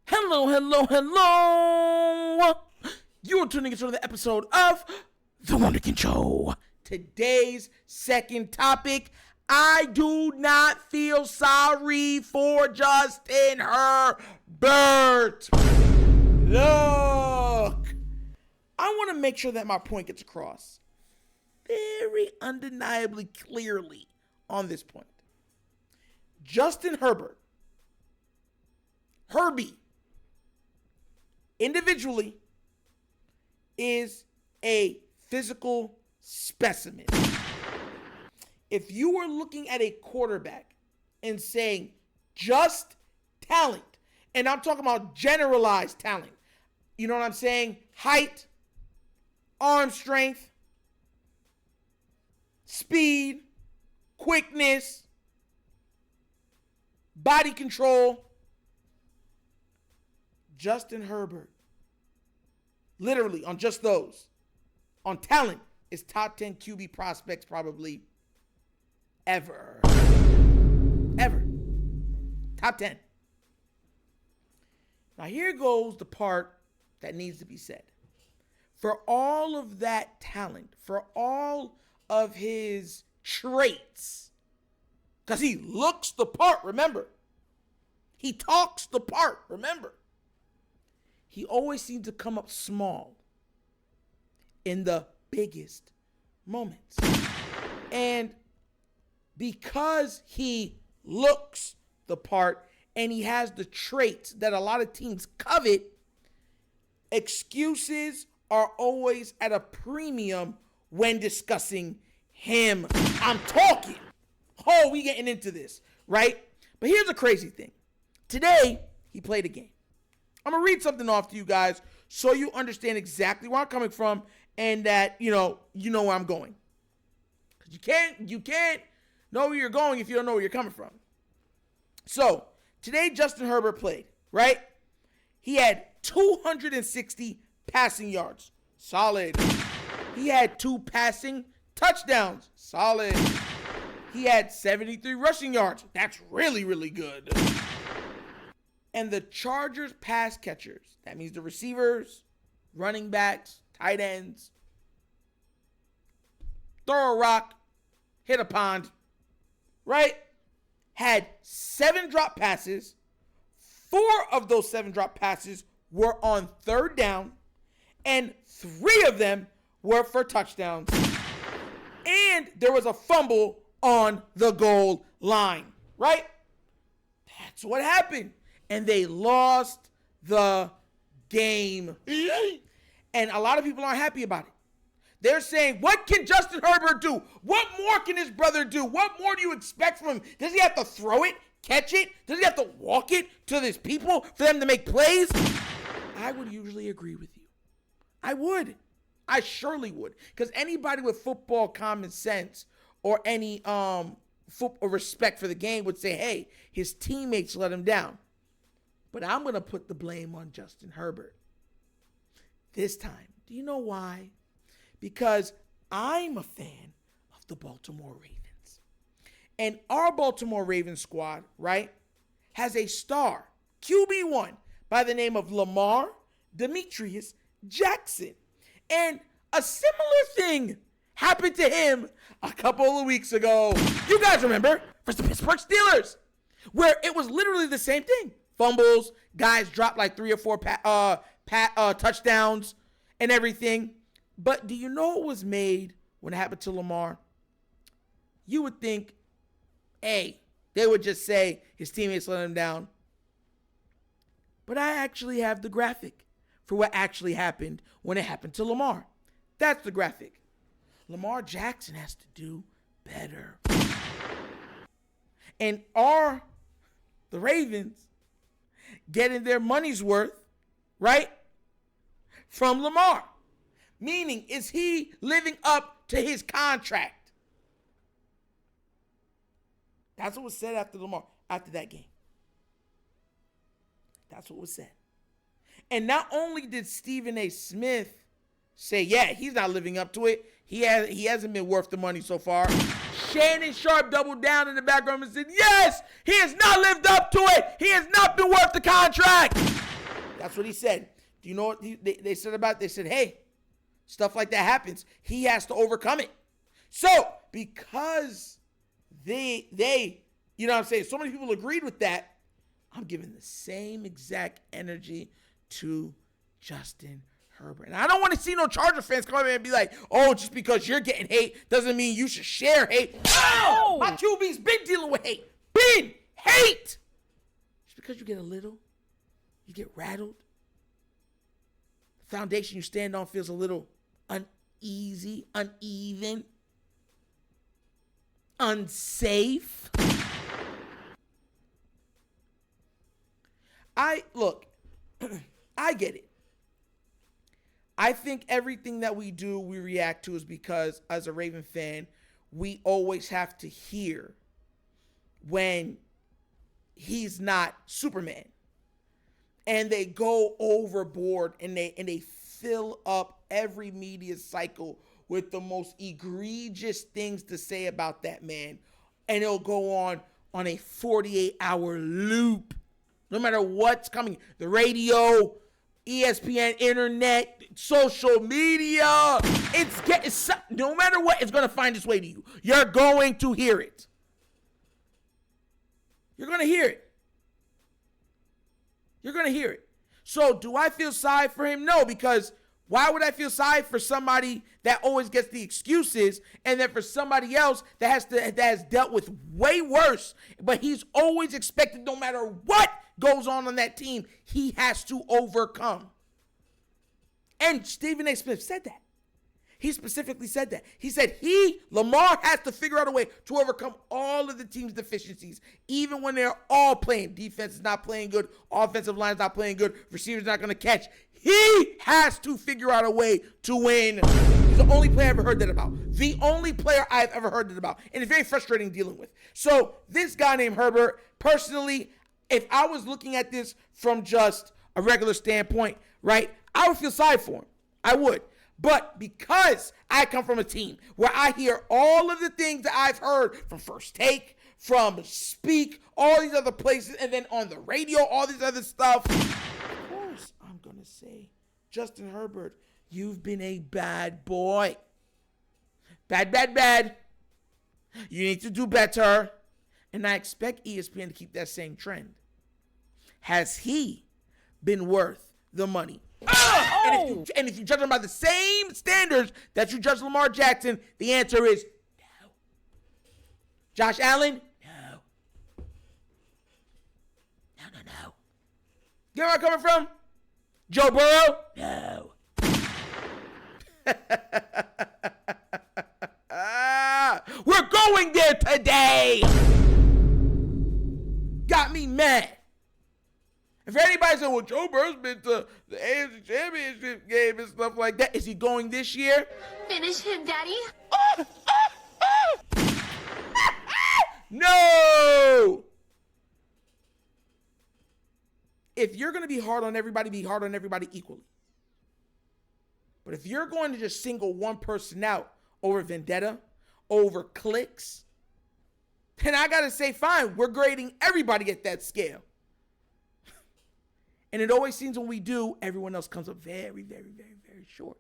Hello, hello, hello. You're tuning into another episode of The Wunderkind Show. Today's second topic, I do not feel sorry for Justin Herbert. Look, I want to make sure that my point gets across very undeniably clearly on this point. Justin Herbert, Herbie, individually, is a physical specimen. If you were looking at a quarterback and saying just talent, and I'm talking about generalized talent, you know what I'm saying? Height, arm strength, speed, quickness, body control, Justin Herbert, literally on just those, on talent, is top 10 QB prospects probably ever. Top 10. Now here goes the part that needs to be said. For all of that talent, for all of his traits, because he looks the part, remember. He talks the part, remember. He always seems to come up small in the biggest moments. And because he looks the part and he has the traits that a lot of teams covet, excuses are always at a premium when discussing him. I'm talking. Oh, we getting into this, right? But here's the crazy thing. Today, he played a game. I'm going to read something off to you guys so you understand exactly where I'm coming from and that, you know where I'm going. Because you can't know where you're going if you don't know where you're coming from. So, today Justin Herbert played, right? He had 260 passing yards. Solid. He had 2 passing touchdowns. Solid. He had 73 rushing yards. That's really, really good. And the Chargers pass catchers, that means the receivers, running backs, tight ends, throw a rock, hit a pond, right? Had 7 drop passes. 4 of those 7 drop passes were on third down, and 3 of them were for touchdowns. And there was a fumble on the goal line, right? That's what happened. And they lost the game. And a lot of people aren't happy about it. They're saying, what can Justin Herbert do? What more can his brother do? What more do you expect from him? Does he have to throw it, catch it? Does he have to walk it to his people for them to make plays? I would usually agree with you. I would. I surely would. Because anybody with football common sense or any football respect for the game would say, hey, his teammates let him down. But I'm going to put the blame on Justin Herbert this time. Do you know why? Because I'm a fan of the Baltimore Ravens. And our Baltimore Ravens squad, right, has a star, QB1, by the name of Lamar Jackson. And a similar thing happened to him a couple of weeks ago. You guys remember, versus the Pittsburgh Steelers, where it was literally the same thing. Fumbles, guys dropped like 3 or 4 touchdowns and everything. But do you know what was made when it happened to Lamar? You would think, hey, they would just say his teammates let him down. But I actually have the graphic for what actually happened when it happened to Lamar. That's the graphic. Lamar Jackson has to do better. And the Ravens getting their money's worth, right, from Lamar. Meaning, is he living up to his contract? That's what was said after that game. That's what was said. And not only did Stephen A. Smith say, yeah, he's not living up to it. He hasn't been worth the money so far. Shannon Sharp doubled down in the background and said, yes, he has not lived up to it. He has not been worth the contract. That's what he said. Do you know what they said about it? They said, hey, stuff like that happens. He has to overcome it. So, because they, you know what I'm saying, so many people agreed with that, I'm giving the same exact energy to Justin Herbert. And I don't want to see no Charger fans come in and be like, oh, just because you're getting hate doesn't mean you should share hate. Oh, my QB's been dealing with hate. Been hate. Just because you get a little, you get rattled. The foundation you stand on feels a little uneasy, uneven, unsafe. Look, I get it. I think everything that we do, we react to is because, as a Raven fan, we always have to hear when he's not Superman. And they go overboard and they fill up every media cycle with the most egregious things to say about that man. And it'll go on a 48-hour loop. No matter what's coming. The radio, ESPN, internet, social media. No matter what, it's going to find its way to you. You're going to hear it. You're going to hear it. You're going to hear it. So do I feel sorry for him? No, because why would I feel sorry for somebody that always gets the excuses and then for somebody else that has dealt with way worse, but he's always expected no matter what goes on that team, he has to overcome. And Stephen A. Smith said that. He specifically said that. He said Lamar has to figure out a way to overcome all of the team's deficiencies, even when they're all playing. Defense is not playing good. Offensive line is not playing good. Receivers not going to catch. He has to figure out a way to win. He's the only player I've ever heard that about. The only player I've ever heard that about. And it's very frustrating dealing with. So this guy named Herbert, personally, if I was looking at this from just a regular standpoint, right, I would feel sorry for him. I would. But because I come from a team where I hear all of the things that I've heard from First Take, from Speak, all these other places, and then on the radio, all this other stuff, of course I'm going to say, Justin Herbert, you've been a bad boy. Bad, bad, bad. You need to do better. And I expect ESPN to keep that same trend. Has he been worth the money? Oh! And if you judge him by the same standards that you judge Lamar Jackson, the answer is no. Josh Allen? No. No. You know where I'm coming from? Joe Burrow? No. We're going there today. Got me mad. If anybody's saying, well, Joe Burrow's been to the AFC Championship game and stuff like that, is he going this year? Finish him, Daddy. No! If you're going to be hard on everybody, be hard on everybody equally. But if you're going to just single one person out over vendetta, over clicks, then I got to say, fine, we're grading everybody at that scale. And it always seems when we do, everyone else comes up very, very, very, very short.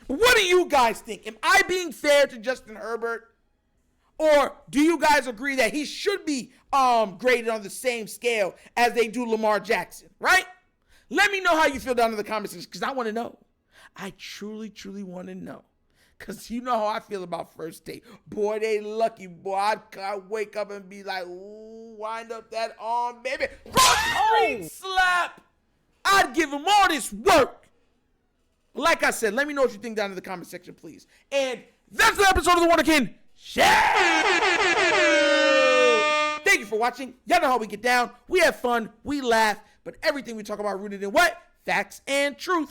But what do you guys think? Am I being fair to Justin Herbert? Or do you guys agree that he should be graded on the same scale as they do Lamar Jackson, right? Let me know how you feel down in the comments because I want to know. I truly, truly want to know. Because you know how I feel about First Take. Boy, they lucky, boy. I'd wake up and be like, ooh, wind up that arm, baby. Street slap. I'd give him all this work. Like I said, let me know what you think down in the comment section, please. And that's the episode of The Wunderkind Show. Thank you for watching. Y'all know how we get down. We have fun. We laugh. But everything we talk about rooted in what? Facts and truth.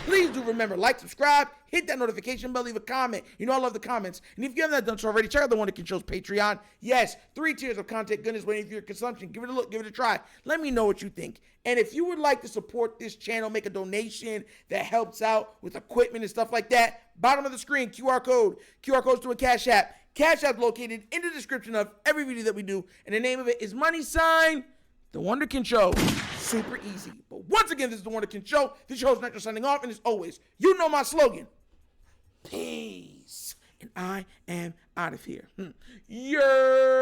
Please do remember, like, subscribe, hit that notification bell, leave a comment. You know I love the comments. And if you haven't done so already, check out The Wunderkind Show's Patreon. Yes, 3 tiers of content goodness waiting for your consumption. Give it a look, give it a try. Let me know what you think. And if you would like to support this channel, make a donation that helps out with equipment and stuff like that, bottom of the screen, QR code. QR code's to a Cash App. Cash App located in the description of every video that we do. And the name of it is $, The Wunderkind Show. super easy. But once again, this is the Wunderkind Show. This is your host, Nitro, signing off. And as always, you know my slogan. Peace. And I am out of here. Yeah.